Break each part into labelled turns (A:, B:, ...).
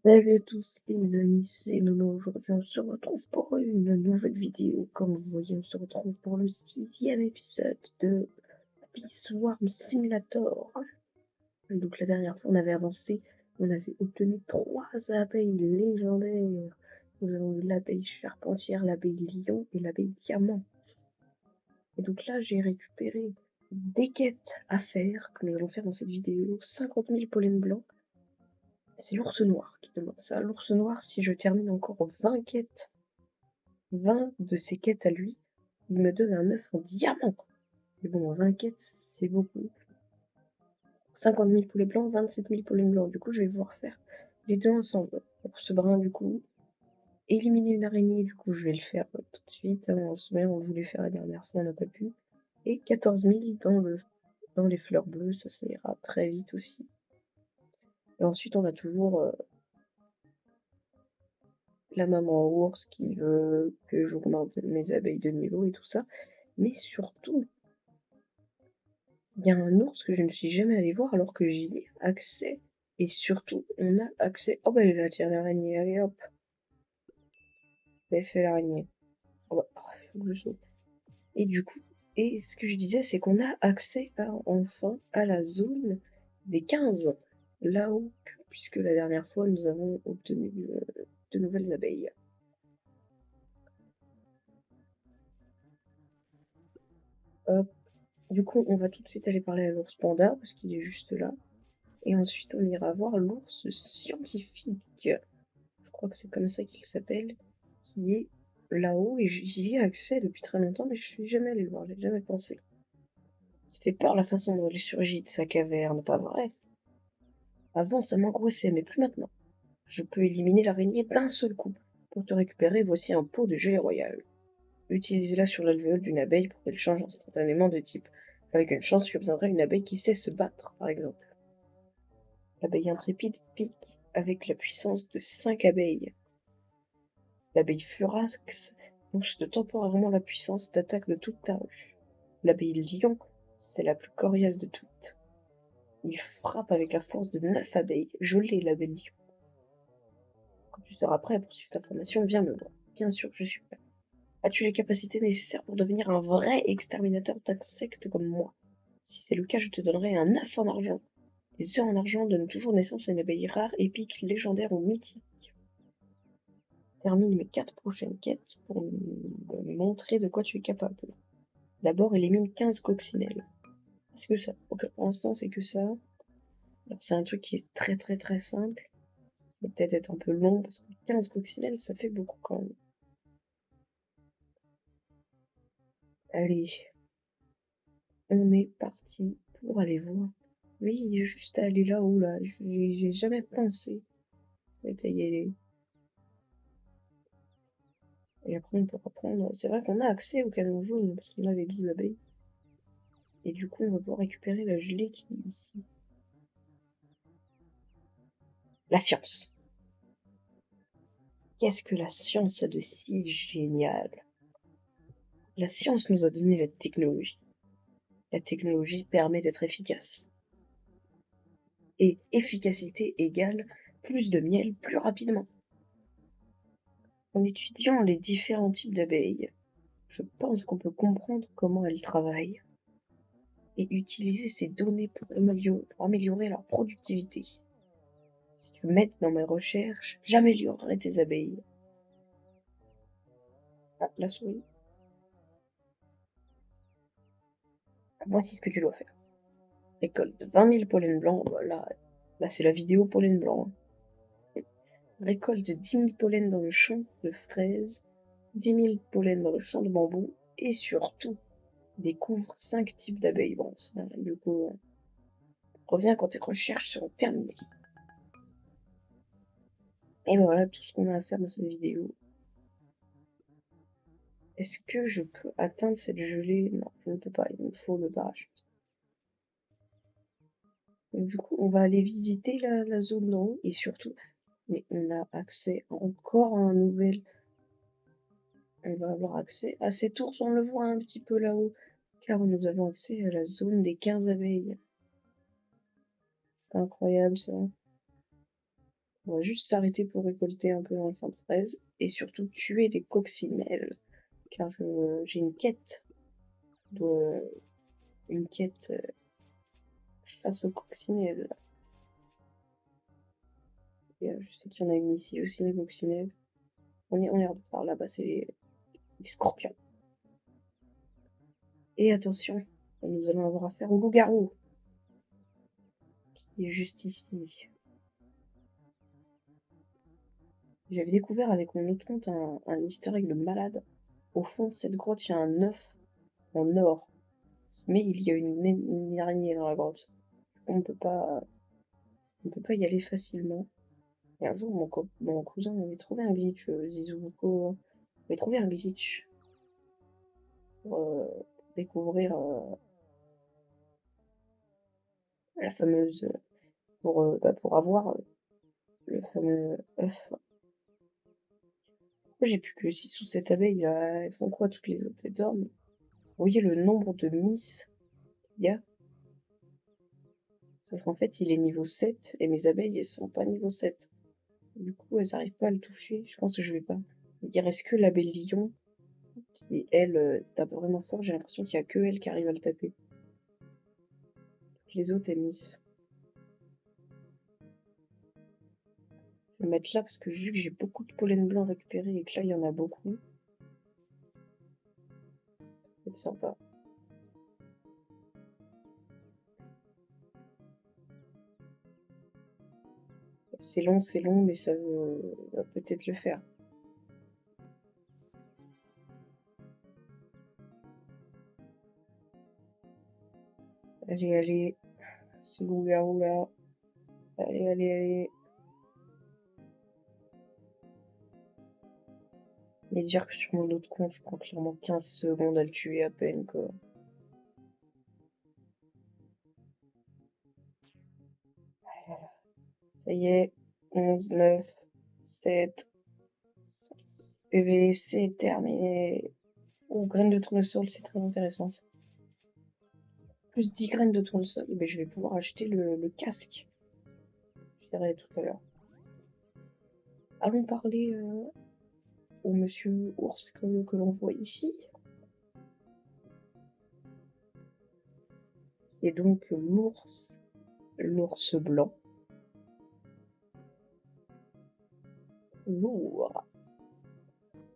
A: Salut à tous les amis, c'est Nono. Aujourd'hui, on se retrouve pour une nouvelle vidéo. Comme vous voyez, on se retrouve pour le 6e épisode de Bees Swarm Simulator. Donc la dernière fois, on avait avancé, on avait obtenu 3 abeilles légendaires. Nous avons eu l'abeille charpentière, l'abeille lion et l'abeille diamant. Et donc là, j'ai récupéré des quêtes à faire, que nous allons faire dans cette vidéo. 50 000 pollens blancs. C'est l'ours noir qui demande ça. L'ours noir, si je termine encore 20 quêtes, 20 de ces quêtes à lui, il me donne un œuf en diamant. Mais bon, 20 quêtes, c'est beaucoup. 50 000 poulets blancs, 27 000 poulets blancs. Du coup, je vais pouvoir faire les deux ensemble. Pour ce brin, du coup, éliminer une araignée, du coup, je vais le faire tout de suite. On se met, on voulait faire la dernière fois, on n'a pas pu. Et 14 000 dans les fleurs bleues, ça ira très vite aussi. Et ensuite, on a toujours la maman ours qui veut que j'augmente mes abeilles de niveau et tout ça. Mais surtout, il y a un ours que je ne suis jamais allée voir alors que j'y ai accès. Et surtout, on a accès. Oh bah, elle va tirer l'araignée, allez hop. Elle fait l'araignée. Oh bah, faut que je saute. Et du coup, et ce que je disais, c'est qu'on a accès enfin à la zone des 15. Là-haut, puisque la dernière fois, nous avons obtenu de nouvelles abeilles. Hop. Du coup, on va tout de suite aller parler à l'ours panda, parce qu'il est juste là. Et ensuite, on ira voir l'ours scientifique. Je crois que c'est comme ça qu'il s'appelle, qui est là-haut. Et j'y ai accès depuis très longtemps, mais je suis jamais allée le voir, j'ai jamais pensé. Ça fait peur la façon dont il surgit de sa caverne, pas vrai? Avant, ça m'angoissait, mais plus maintenant. Je peux éliminer l'araignée d'un seul coup. Pour te récupérer, voici un pot de gelée royale. Utilise-la sur l'alvéole d'une abeille pour qu'elle change instantanément de type. Avec une chance, tu obtiendras une abeille qui sait se battre, par exemple. L'abeille intrépide pique avec la puissance de 5 abeilles. L'abeille furax booste temporairement la puissance d'attaque de toute ta ruche. L'abeille lion, c'est la plus coriace de toutes. Il frappe avec la force de 9 abeilles. Je l'ai, l'abeille lion. Quand tu seras prêt à poursuivre ta formation, viens me voir. Bien sûr, je suis prêt. As-tu les capacités nécessaires pour devenir un vrai exterminateur d'insectes comme moi? Si c'est le cas, je te donnerai un œuf en argent. Les œufs en argent donnent toujours naissance à une abeille rare, épique, légendaire ou mythique. Termine mes 4 prochaines quêtes pour me montrer de quoi tu es capable. D'abord, élimine 15 coccinelles. Est-ce que ça? Ok, pour l'instant, c'est que ça. Alors, c'est un truc qui est très très très simple. Il va peut-être être un peu long parce que 15 coccinelles, ça fait beaucoup quand même. Allez, on est parti pour aller voir. Oui, il est juste à aller là-haut, là. J'ai jamais pensé à y aller. Et après, on pourra prendre. C'est vrai qu'on a accès au canon jaune parce qu'on a les 12 abeilles. Et du coup, on va pouvoir récupérer la gelée qui est ici. La science. Qu'est-ce que la science a de si génial? La science nous a donné la technologie. La technologie permet d'être efficace. Et efficacité égale plus de miel plus rapidement. En étudiant les différents types d'abeilles, je pense qu'on peut comprendre comment elles travaillent et utiliser ces données pour améliorer leur productivité. Si tu m'aides dans mes recherches, j'améliorerai tes abeilles. Ah, la souris. Voici ce que tu dois faire. Récolte 20 000 pollens blancs. Voilà. Là, c'est la vidéo pollen blanc. Récolte 10 000 pollens dans le champ de fraises, 10 000 pollens dans le champ de bambou, et surtout, découvre 5 types d'abeilles. Bon, ça, du coup, reviens quand tes recherches seront terminées. Et voilà tout ce qu'on a à faire dans cette vidéo. Est-ce que je peux atteindre cette gelée? Non, je ne peux pas, il me faut le parachute. Donc, du coup, on va aller visiter la zone d'en haut, et surtout, mais on a accès encore à un nouvel... On va avoir accès à cet ours, on le voit un petit peu là-haut, car nous avons accès à la zone des 15 abeilles. C'est pas incroyable ça. On va juste s'arrêter pour récolter un peu dans le champ de fraises et surtout tuer les coccinelles, car j'ai de, une quête face aux coccinelles. Et, je sais qu'il y en a une ici aussi, les coccinelles. On est en retard là-bas, c'est les scorpions. Et attention, nous allons avoir affaire au loup-garou, qui est juste ici. J'avais découvert avec mon autre compte un easter egg de malade. Au fond de cette grotte, il y a un œuf en or. Mais il y a une araignée dans la grotte. On peut pas, on peut pas y aller facilement. Et un jour, mon cousin avait trouvé un glitch, Zizubuko avait trouvé un glitch pour découvrir la fameuse, pour avoir le fameux œuf. Moi, j'ai plus que 6 ou 7 abeilles, là. Elles font quoi toutes les autres? Elles dorment. Vous voyez le nombre de miss qu'il y a? Parce qu'en fait, il est niveau 7 et mes abeilles, elles sont pas niveau 7. Du coup, elles arrivent pas à le toucher. Je pense que je vais pas. Il reste que l'abeille lion qui, elle, tape vraiment fort. J'ai l'impression qu'il y a que elle qui arrive à le taper. Toutes les autres, elles miss. Je vais le mettre là parce que vu que j'ai beaucoup de pollen blanc récupéré et que là, il y en a beaucoup, ça va être sympa. C'est long, mais ça va peut-être le faire. Allez, allez, ce loup-garou là. Allez, allez, allez. Mais dire que sur mon autre compte, je prends clairement 15 secondes à le tuer à peine, quoi. Ça y est, 11, 9, 7, 6. PV, c'est terminé. Oh, graines de tournesol, c'est très intéressant ça. Plus 10 graines de tournesol, et ben, je vais pouvoir acheter le casque. Je dirai tout à l'heure. Allons parler au monsieur ours que l'on voit ici. Et donc l'ours blanc. Ouah.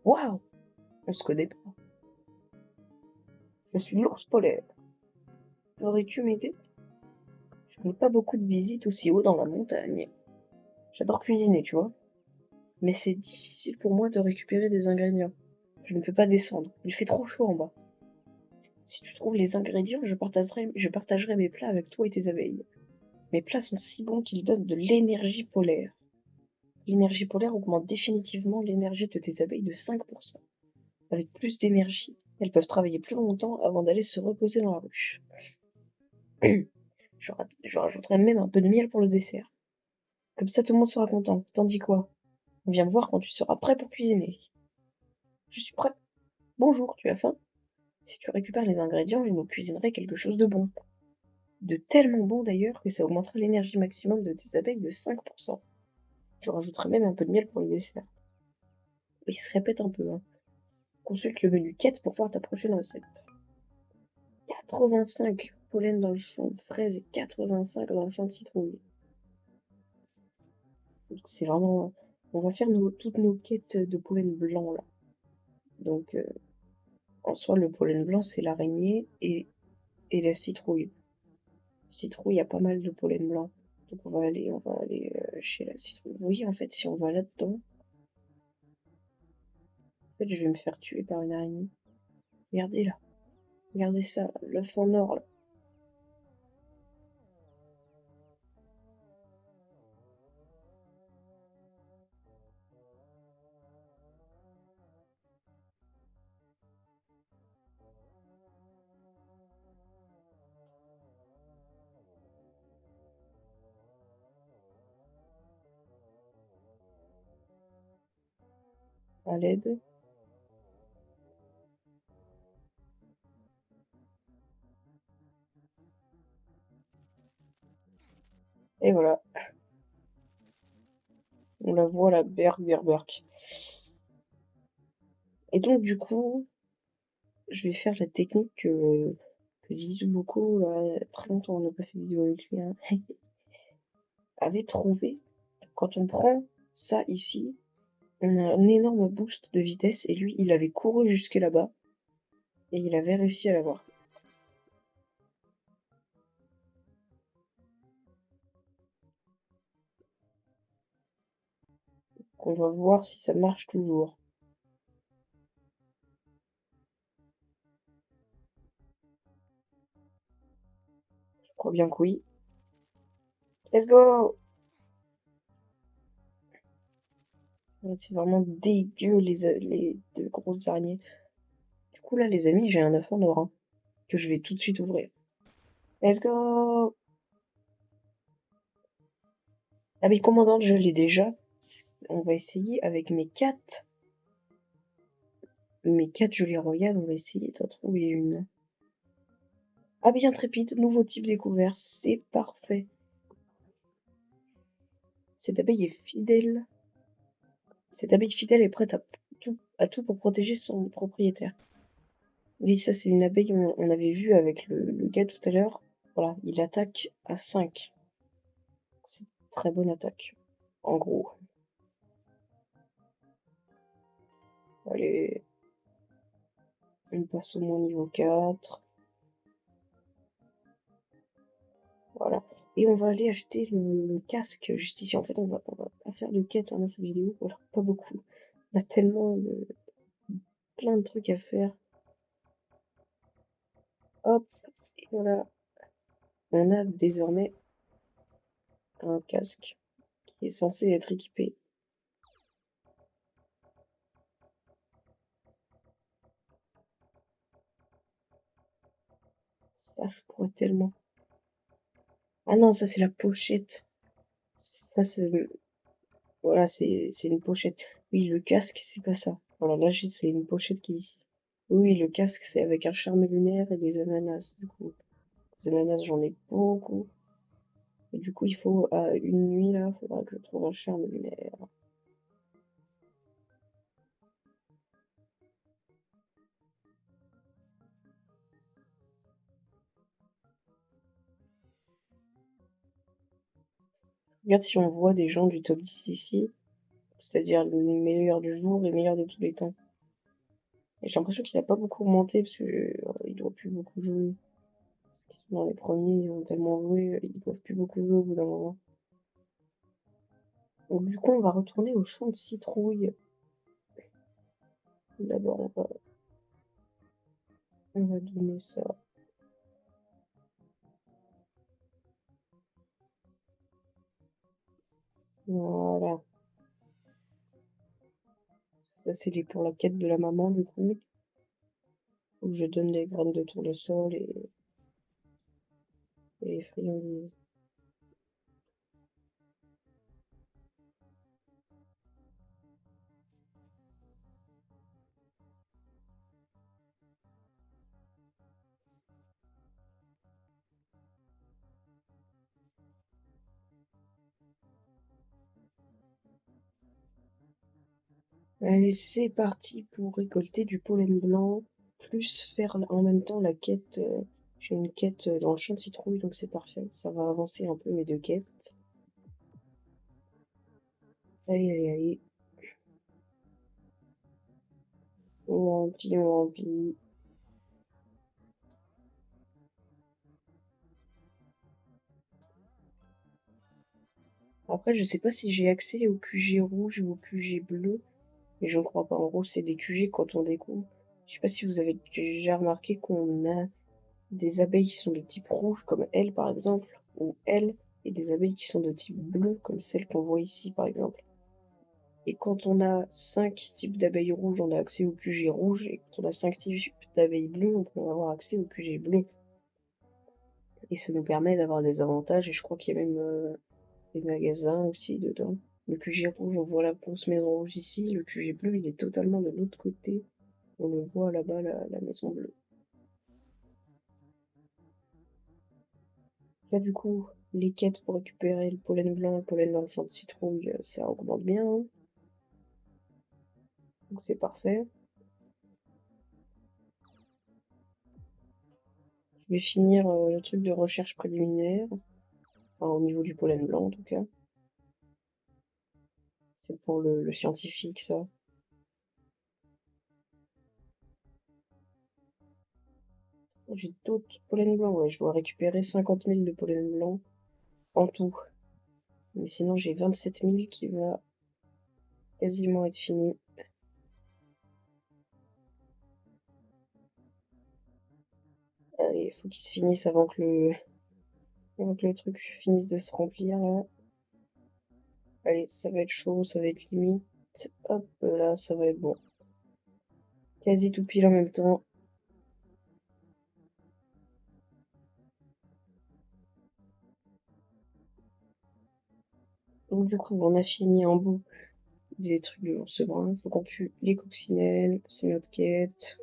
A: Waouh, on se connaît pas. Je suis l'ours polaire. Aurais-tu m'aider? Je n'ai pas beaucoup de visites aussi haut dans la montagne. J'adore cuisiner, tu vois. Mais c'est difficile pour moi de récupérer des ingrédients. Je ne peux pas descendre. Il fait trop chaud en bas. Si tu trouves les ingrédients, je partagerai mes plats avec toi et tes abeilles. Mes plats sont si bons qu'ils donnent de l'énergie polaire. L'énergie polaire augmente définitivement l'énergie de tes abeilles de 5%. Avec plus d'énergie, elles peuvent travailler plus longtemps avant d'aller se reposer dans la ruche. Je rajouterai même un peu de miel pour le dessert. Comme ça, tout le monde sera content. Tandis quoi? Viens me voir quand tu seras prêt pour cuisiner. Je suis prêt. Bonjour, tu as faim? Si tu récupères les ingrédients, je nous cuisinerai quelque chose de bon. De tellement bon d'ailleurs que ça augmentera l'énergie maximum de tes abeilles de 5%. Je rajouterai même un peu de miel pour le dessert. Il se répète un peu, hein. Consulte le menu quête pour voir ta prochaine recette. 85 pollen dans le champ de fraises et 85 dans le champ de citrouille. C'est vraiment... On va faire toutes nos quêtes de pollen blanc là. Donc en soi le pollen blanc c'est l'araignée et la citrouille. Citrouille, il y a pas mal de pollen blanc. Donc on va aller chez la citrouille. Vous voyez en fait si on va là-dedans, en fait je vais me faire tuer par une araignée. Regardez là. Regardez ça, l'œuf en or là. À l'aide. Et voilà. On la voit, la berk. Et donc, du coup, je vais faire la technique que Zizou Boko, là, très longtemps on n'a pas fait de vidéo avec lui, hein, avait trouvé. Quand on prend ça ici, on a un énorme boost de vitesse et lui, il avait couru jusque là-bas et il avait réussi à l'avoir. On va voir si ça marche toujours. Je crois bien que oui. Let's go! C'est vraiment dégueu les deux grosses araignées. Du coup là les amis, j'ai un œuf en or hein, que je vais tout de suite ouvrir. Let's go! Ah mais commandante, je l'ai déjà. On va essayer avec mes 4 gelées royales, on va essayer d'en trouver une. Abeille intrépide, nouveau type découvert, c'est parfait. Cette abeille est fidèle. Cette abeille fidèle est prête à tout pour protéger son propriétaire. Oui, ça c'est une abeille, on avait vu avec le gars tout à l'heure. Voilà, il attaque à 5. C'est une très bonne attaque, en gros. Allez, on passe au moins niveau 4. Voilà. Et on va aller acheter le casque juste ici. En fait, on va pas faire de quête hein, dans cette vidéo. Voilà, pas beaucoup. On a tellement de plein de trucs à faire. Hop, et voilà. On a désormais un casque qui est censé être équipé. Ça, je pourrais tellement. Ah non, ça c'est la pochette. Ça c'est voilà, c'est une pochette. Oui, le casque, c'est pas ça. Voilà, là c'est une pochette qui est ici. Oui, le casque, c'est avec un charme lunaire et des ananas, du coup. Les ananas, j'en ai beaucoup. Et du coup, il faut, à une nuit, là, il faudra que je trouve un charme lunaire. Regarde si on voit des gens du top 10 ici, c'est-à-dire le meilleur du jour et le meilleur de tous les temps. Et j'ai l'impression qu'il n'a pas beaucoup augmenté parce que il doit plus beaucoup jouer. Parce qu'ils sont dans les premiers, ils ont tellement joué, ils doivent plus beaucoup jouer au bout d'un moment. Donc du coup, on va retourner au champ de citrouille. D'abord, on va donner ça. Voilà. Ça, c'est pour la quête de la maman, du coup. Où je donne les graines de tournesol et les friandises. Allez, c'est parti pour récolter du pollen blanc, plus faire en même temps la quête. J'ai une quête dans le champ de citrouille, donc c'est parfait. Ça va avancer un peu mes deux quêtes. Allez. On remplit. Après, je sais pas si j'ai accès au QG rouge ou au QG bleu, mais je ne crois pas. En gros, c'est des QG quand on découvre. Je sais pas si vous avez déjà remarqué qu'on a des abeilles qui sont de type rouge, comme elle par exemple, ou elle, et des abeilles qui sont de type bleu, comme celle qu'on voit ici par exemple. Et quand on a 5 types d'abeilles rouges, on a accès au QG rouge, et quand on a 5 types d'abeilles bleues, on peut avoir accès au QG bleu. Et ça nous permet d'avoir des avantages, et je crois qu'il y a même des magasins aussi dedans. Le QG rouge, on voit la grosse maison rouge ici, le QG bleu, il est totalement de l'autre côté. On le voit là-bas, la maison bleue. Là, du coup, les quêtes pour récupérer le pollen blanc, le pollen dans le champ de citrouille, ça augmente bien, hein. Donc c'est parfait. Je vais finir le truc de recherche préliminaire. Enfin, au niveau du pollen blanc, en tout cas. C'est pour le scientifique, ça. J'ai d'autres pollen blancs, ouais. Je dois récupérer 50 000 de pollen blanc en tout. Mais sinon, j'ai 27 000 qui va quasiment être fini. Allez, il faut qu'il se finisse avant que le truc finisse de se remplir, là. Allez, ça va être chaud, ça va être limite. Hop, là, ça va être bon. Quasi tout pile en même temps. Donc du coup, on a fini en bout des trucs de l'ours brun. Faut qu'on tue les coccinelles, c'est notre quête.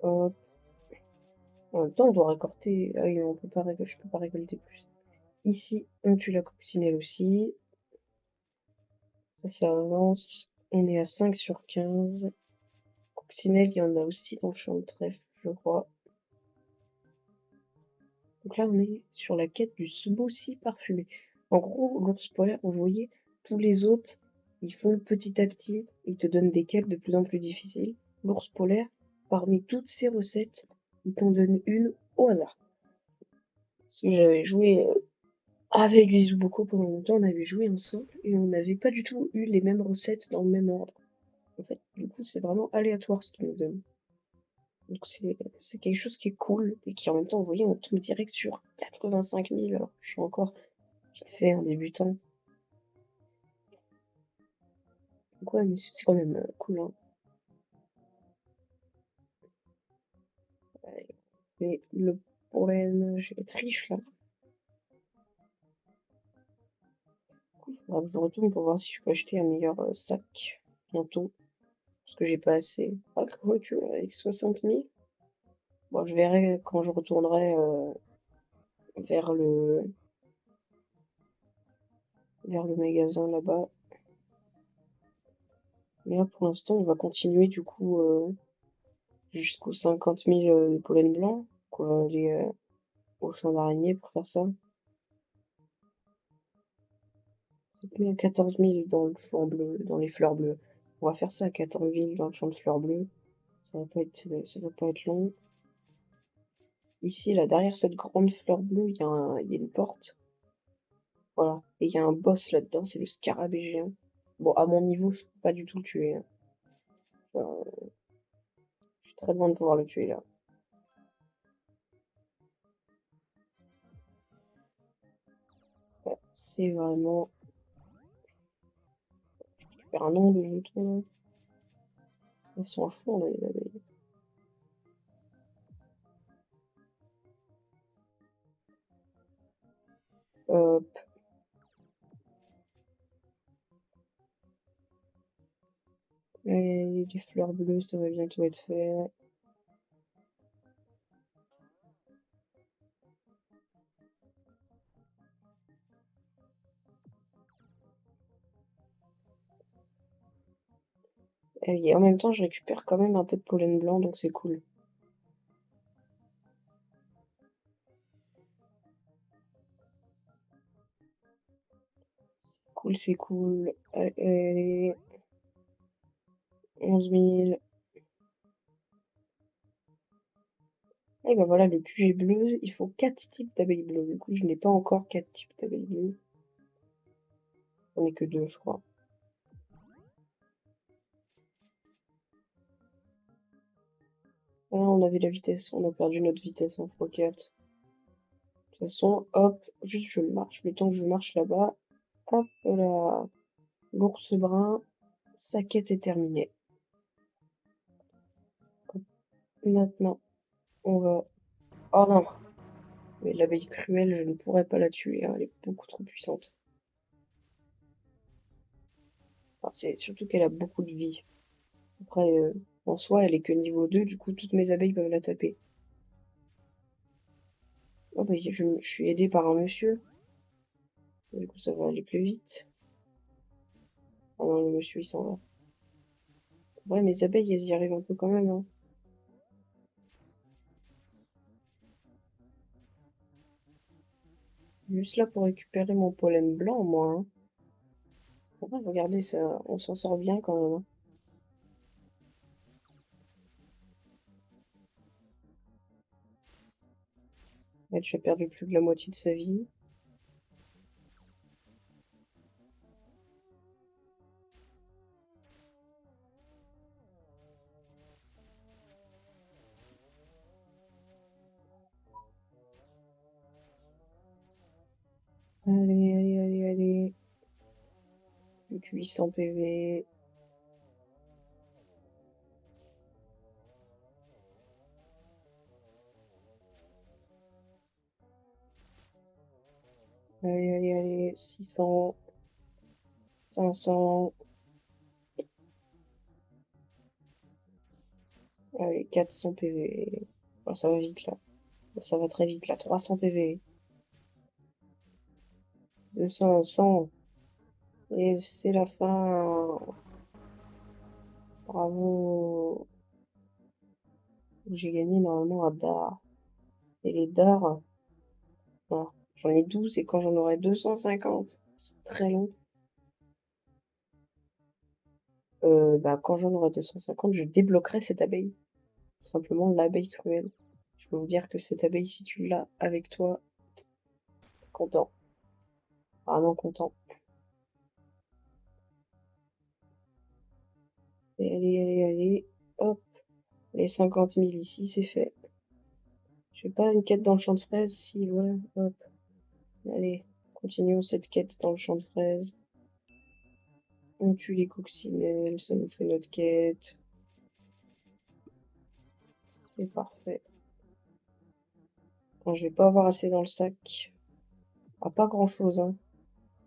A: Hop. En même temps, on doit récolter. Ah oui, on peut pas je peux pas récolter plus. Ici, on tue la coccinelle aussi. Ça avance. On est à 5 sur 15. Coccinelle, il y en a aussi dans le champ de trèfle, je crois. Donc là, on est sur la quête du smoothie parfumé. En gros, l'ours polaire, vous voyez, tous les autres, ils font petit à petit, ils te donnent des quêtes de plus en plus difficiles. L'ours polaire, parmi toutes ces recettes, il t'en donne une au hasard. Parce que j'avais joué avec Zizou Boko pendant longtemps, on avait joué ensemble et on n'avait pas du tout eu les mêmes recettes dans le même ordre. En fait, du coup, c'est vraiment aléatoire ce qu'il nous donne. Donc c'est quelque chose qui est cool et qui en même temps, vous voyez, on tombe direct sur 85 000 alors que je suis encore vite fait un débutant. Donc ouais, mais c'est quand même cool, hein. Et le problème, je triche là. Il faudra que je retourne pour voir si je peux acheter un meilleur sac bientôt. Parce que j'ai pas assez. Ah, quoi que, avec 60 000. Bon, je verrai quand je retournerai vers le magasin là-bas. Mais là, pour l'instant, on va continuer du coup jusqu'aux 50 000 de pollen blanc. On va aller au champ d'araignée pour faire ça. C'est plus à 14 000 dans le champ bleu, dans les fleurs bleues. On va faire ça à 14 000 dans le champ de fleurs bleues. Ça va pas être long. Ici, là, derrière cette grande fleur bleue, il y a une porte. Voilà. Et il y a un boss là-dedans, c'est le scarabée géant. Bon, à mon niveau, je peux pas du tout le tuer, hein. Enfin, je suis très loin de pouvoir le tuer là. Ouais, c'est vraiment. Je récupère un nombre de jetons là. Ils sont à fond là, les abeilles. Hop. Et les fleurs bleues, ça va bientôt être fait. Et en même temps, je récupère quand même un peu de pollen blanc, donc c'est cool. C'est cool, c'est cool. Allez, 11 000. Et ben voilà, le QG bleu, il faut 4 types d'abeilles bleues. Du coup, je n'ai pas encore 4 types d'abeilles bleues. J'en ai que 2, je crois. Ah, on avait la vitesse, on a perdu notre vitesse en x4. De toute façon, hop, juste je marche. Le temps que je marche là-bas, hop là, l'ours brun, sa quête est terminée. Hop, maintenant, on va... Oh non, mais l'abeille cruelle, je ne pourrais pas la tuer, hein, elle est beaucoup trop puissante. Enfin, c'est surtout qu'elle a beaucoup de vie. Après, En soi, elle est que niveau 2, du coup, toutes mes abeilles peuvent la taper. Oh bah, je suis aidée par un monsieur. Du coup, ça va aller plus vite. Ah non, le monsieur, il s'en va. Ouais, mes abeilles, elles y arrivent un peu quand même, hein. Juste là pour récupérer mon pollen blanc, moi, hein. Ouais, regardez ça, on s'en sort bien quand même, hein. Elle, tu as perdu plus de la moitié de sa vie. Allez, allez, allez, allez. Plus que 800 PV. Allez, allez, allez. 600. 500. Allez, 400 PV. Oh, ça va vite là. Ça va très vite là. 300 PV. 200, 100. Et c'est la fin. Bravo. J'ai gagné normalement à Dar. Et les Dar, bon, j'en ai 12 et quand j'en aurai 250, c'est très long. Bah, quand j'en aurai 250, je débloquerai cette abeille. Tout simplement l'abeille cruelle. Je peux vous dire que cette abeille, si tu l'as avec toi, content. Vraiment content. Et allez, allez, allez. Hop. Les 50 000 ici, c'est fait. Je fais pas une quête dans le champ de fraises, si, voilà. Hop. Allez, continuons cette quête dans le champ de fraises. On tue les coccinelles, ça nous fait notre quête. C'est parfait. Bon, je vais pas avoir assez dans le sac. Ah, pas grand chose, hein.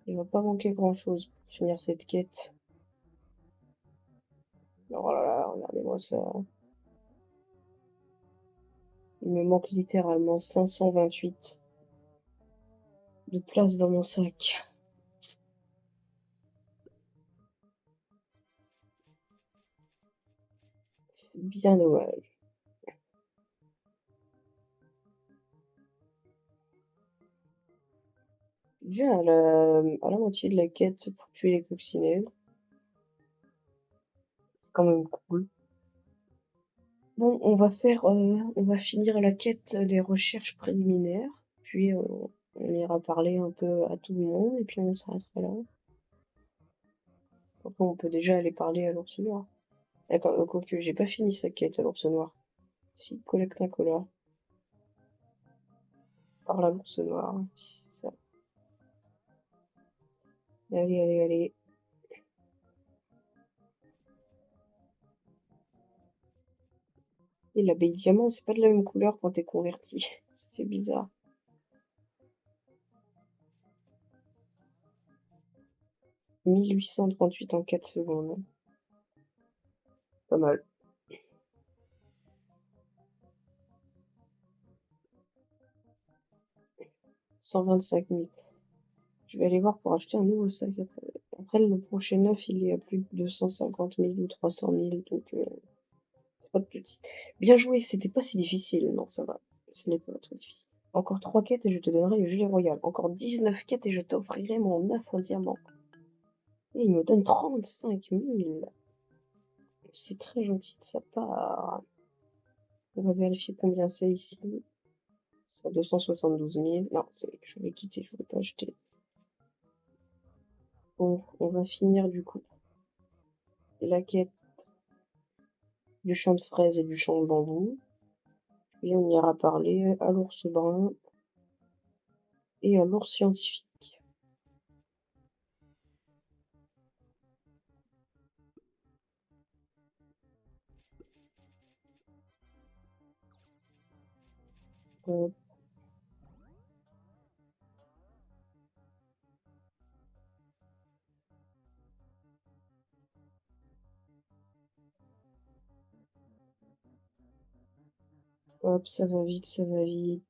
A: Il va pas manquer grand chose pour finir cette quête. Oh là là, regardez-moi ça. Il me manque littéralement 528 de place dans mon sac. C'est bien dommage. Déjà à la moitié de la quête pour tuer les coccinelles. C'est quand même cool. Bon, on va finir la quête des recherches préliminaires. Puis on ira parler un peu à tout le monde et puis on s'arrêtera là. Après, on peut déjà aller parler à l'ours noir. D'accord, quoique j'ai pas fini sa quête à l'ours noir. Si, collecte un color. Parle à l'ours noir. C'est ça. Allez, allez, allez. Et l'abeille diamant, c'est pas de la même couleur quand t'es converti. C'est bizarre. 1838 en 4 secondes. Pas mal. 125 000. Je vais aller voir pour acheter un nouveau sac après. Après, le prochain neuf, il est à plus de 250 000 ou 300 000. Donc, c'est pas de petit. Bien joué, c'était pas si difficile. Non, ça va. Ce n'est pas trop difficile. Encore 3 quêtes et je te donnerai le gilet royal. Encore 19 quêtes et je t'offrirai mon œuf en diamant. Et il me donne 35 000. C'est très gentil de sa part. On va vérifier combien c'est ici. C'est à 272 000. Non, je vais quitter, je ne vais pas acheter. Bon, on va finir du coup la quête du champ de fraises et du champ de bambou. Et on ira parler à l'ours brun et à l'ours scientifique. Euh, Hop, ça va vite, ça va vite.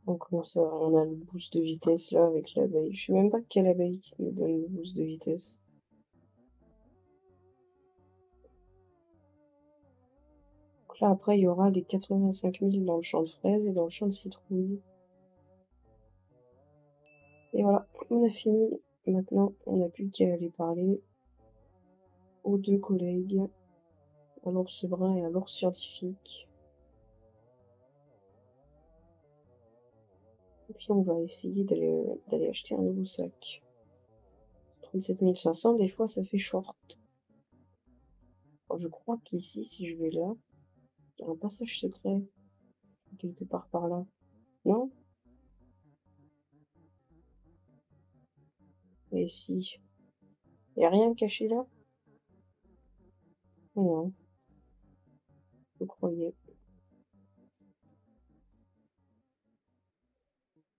A: Donc comme ça, on a le boost de vitesse là avec l'abeille. Je sais même pas quelle abeille qui nous donne le boost de vitesse. Donc là après il y aura les 85 000 dans le champ de fraises et dans le champ de citrouille. Et voilà, on a fini. Maintenant, on n'a plus qu'à aller parler aux deux collègues, à l'ours brun et à l'ours scientifique. Et puis on va essayer d'aller acheter un nouveau sac. 37 500, des fois ça fait short. Alors, je crois qu'ici, si je vais là, il y a un passage secret, quelque part par là. Non? Et si? Il n'y a rien caché là? Non, je croyais.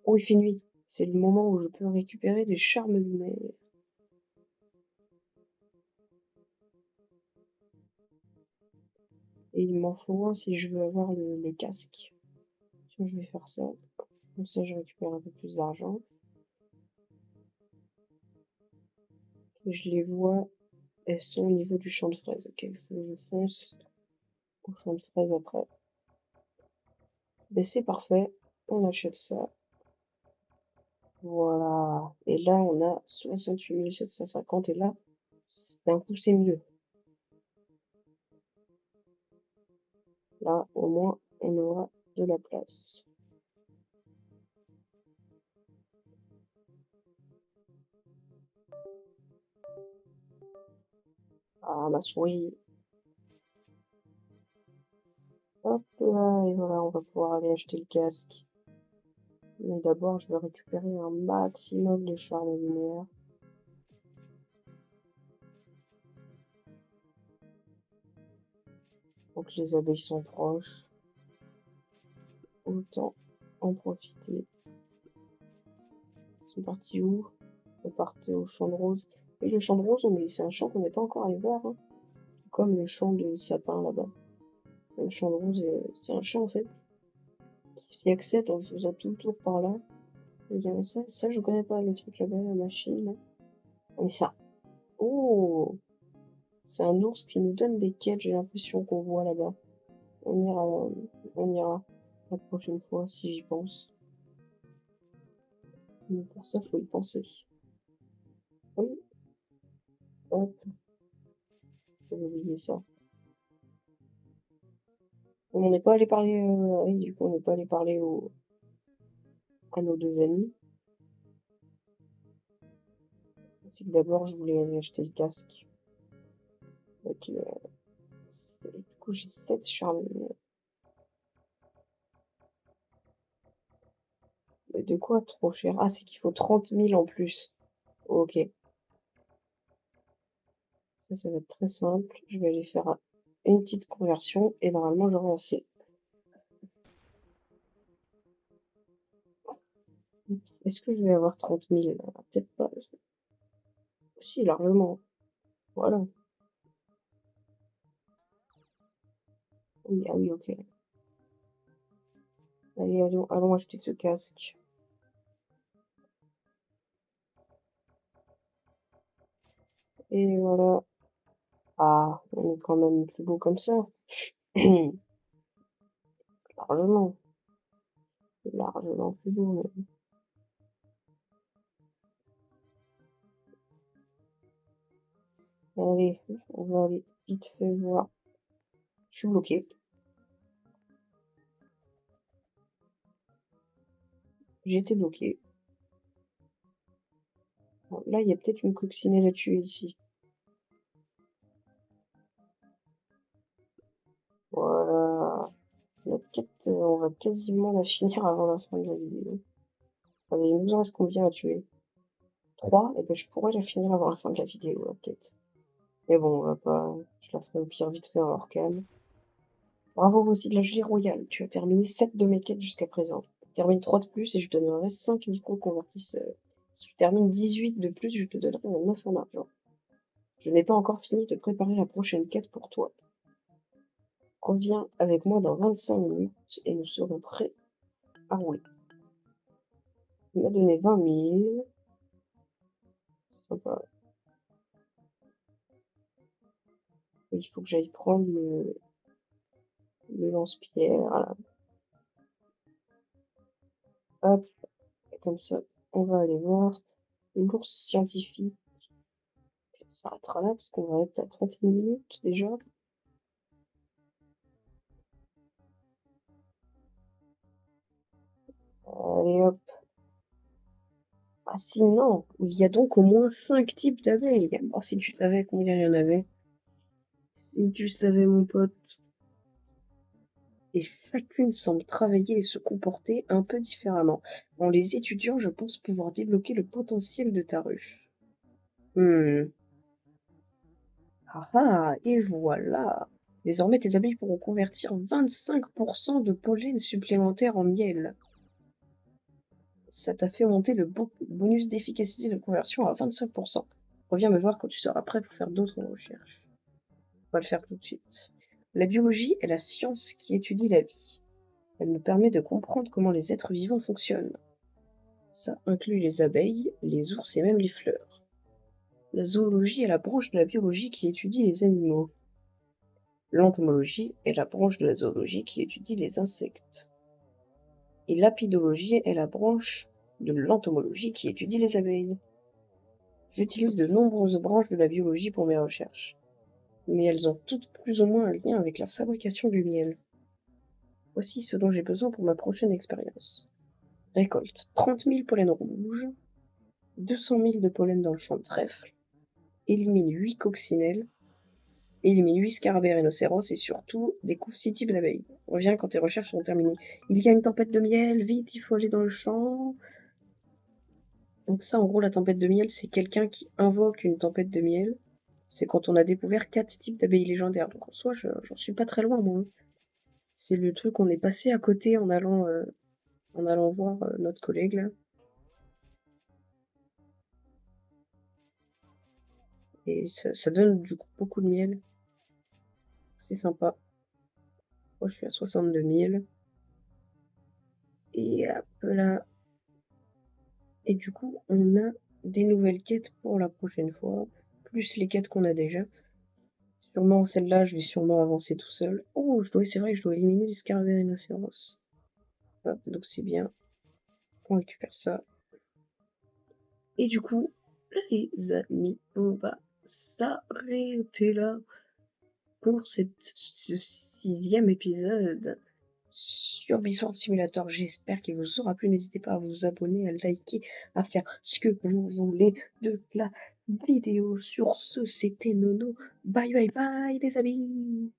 A: Oh, il fait nuit. C'est le moment où je peux récupérer des charmes lunaires. Et il m'en faut un si je veux avoir le casque. Tiens, je vais faire ça. Comme ça, je récupère un peu plus d'argent. Et je les vois, elles sont au niveau du champ de fraises. Ok, il faut que je fonce au champ de fraises après. Ben, c'est parfait. On achète ça. Voilà. Et là, on a 68 750. Et là, d'un coup, c'est mieux. Là, au moins, on aura de la place. Ah, ma souris. Hop là, et voilà, on va pouvoir aller acheter le casque. Mais d'abord, je vais récupérer un maximum de charme lunaire. Donc les abeilles sont proches. Autant en profiter. Ils sont partis où? Ils partent au champ de rose. Et le champ de rose, mais c'est un champ qu'on n'est pas encore allé voir, hein. Comme le champ de sapin là-bas. Le champ de rose, c'est un champ en fait qui s'y accède en faisant tout le tour par là. Et ça, je connais pas le truc là-bas, la machine là. Mais ça. Oh! C'est un ours qui nous donne des quêtes, j'ai l'impression qu'on voit là-bas. On ira la prochaine fois si j'y pense. Mais pour ça, faut y penser. Oui, hop, j'avais oublié ça. On n'est pas allé parler, oui, du coup, on n'est pas allé parler à nos deux amis. C'est que d'abord, je voulais aller acheter le casque. Donc, du coup, j'ai 7 charmes. Mais de quoi trop cher? Ah, c'est qu'il faut 30 000 en plus. Ok, ça va être très simple. Je vais aller faire une petite conversion et normalement, j'aurai assez. Est-ce que je vais avoir 30 000? Peut-être pas. Si, largement. Voilà. Oui, ah oui, ok. Allez, allons acheter ce casque. Et voilà. Ah, on est quand même plus beau comme ça. Largement. Largement plus beau, même. Allez, on va aller vite fait voir. Je suis bloqué. J'ai été bloqué. Bon, là, il y a peut-être une coccinelle à tuer ici. Voilà. Notre quête, on va quasiment la finir avant la fin de la vidéo. Allez, il nous en reste combien à tuer? 3? Et ben, je pourrais la finir avant la fin de la vidéo, la quête. Mais bon, on va pas je la ferai au pire vite fait en hors cam. Bravo, voici de la gelée royale. Tu as terminé 7 de mes quêtes jusqu'à présent. Termine 3 de plus et je te donnerai 5 micro-convertisseurs. Si tu termines 18 de plus, je te donnerai un 9 en argent. Je n'ai pas encore fini de préparer la prochaine quête pour toi. Reviens avec moi dans 25 minutes et nous serons prêts à rouler. Il m'a donné 20 000. Sympa. Il faut que j'aille prendre le lance-pierre. Voilà. Hop, comme ça, on va aller voir l'ours scientifique. On s'arrêtera là parce qu'on va être à 31 minutes déjà. Allez hop. Ah sinon, il y a donc au moins 5 types d'abeilles. Oh, si tu savais combien il y en avait. Si tu savais, mon pote. Et chacune semble travailler et se comporter un peu différemment. En les étudiant, je pense pouvoir débloquer le potentiel de ta ruche. Hmm. Ah ah, et voilà. Désormais, tes abeilles pourront convertir 25% de pollen supplémentaire en miel. Ça t'a fait monter le bonus d'efficacité de conversion à 25%. Reviens me voir quand tu seras prêt pour faire d'autres recherches. On va le faire tout de suite. La biologie est la science qui étudie la vie. Elle nous permet de comprendre comment les êtres vivants fonctionnent. Ça inclut les abeilles, les ours et même les fleurs. La zoologie est la branche de la biologie qui étudie les animaux. L'entomologie est la branche de la zoologie qui étudie les insectes. Et l'apidologie est la branche de l'entomologie qui étudie les abeilles. J'utilise de nombreuses branches de la biologie pour mes recherches, mais elles ont toutes plus ou moins un lien avec la fabrication du miel. Voici ce dont j'ai besoin pour ma prochaine expérience. Récolte 30 000 pollens rouges, 200 000 de pollen dans le champ de trèfle, élimine 8 coccinelles, élimine 8 scarabées rhinocéros et surtout découvre 6 types d'abeilles. Reviens quand tes recherches seront terminées. Il y a une tempête de miel, vite, il faut aller dans le champ. Donc ça, en gros, la tempête de miel, c'est quelqu'un qui invoque une tempête de miel. C'est quand on a découvert 4 types d'abeilles légendaires. Donc en soi, j'en suis pas très loin, moi. C'est le truc qu'on est passé à côté en allant voir notre collègue là. Et ça donne du coup beaucoup de miel. C'est sympa. Moi, je suis à 62 000. Et hop là. Et du coup, on a des nouvelles quêtes pour la prochaine fois. Plus les quêtes qu'on a déjà. Sûrement celle-là, je vais sûrement avancer tout seul. Oh, c'est vrai, je dois éliminer les scarabées rhinocéros. Hop, donc c'est bien. On récupère ça. Et du coup, les amis, on va s'arrêter là pour ce 6e épisode sur Bison Simulator. J'espère qu'il vous aura plu. N'hésitez pas à vous abonner, à liker, à faire ce que vous voulez de la vidéo. Sur ce, c'était Nono. Bye bye bye les amis.